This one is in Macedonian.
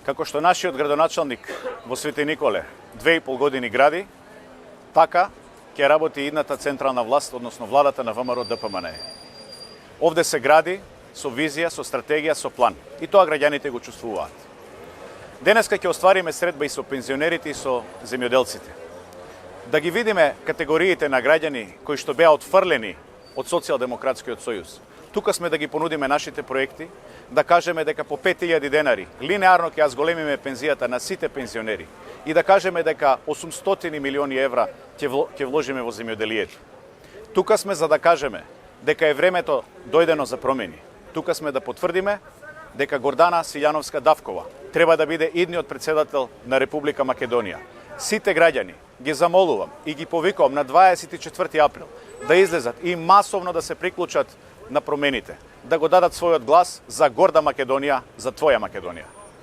Како што нашиот градоначалник во Свети Николе 2,5 години гради, така ќе работи идната централна власт, односно владата на ВМРО ДПМН. Овде се гради со визија, со стратегија, со план. И тоа граѓаните го чувствуваат. Денеска ќе оствариме средба и со пензионерите и со земјоделците. Да ги видиме категориите на граѓани кои што беа отфрлени од Социјалдемократскиот сојуз. Тука сме да ги понудиме нашите проекти, да кажеме дека по 5.000 денари линеарно ќе ја зголемиме пензијата на сите пензионери и да кажеме дека 800 милиони евра ќе вложиме во земјоделието. Тука сме за да кажеме дека е времето дојдено за промени. Тука сме да потврдиме дека Гордана Силјановска-Давкова треба да биде идниот председател на Република Македонија. Сите граѓани ги замолувам и ги повикувам на 24 април да излезат и масовно да се приклучат на промените, да го дадат својот глас за горда Македонија, за твоја Македонија.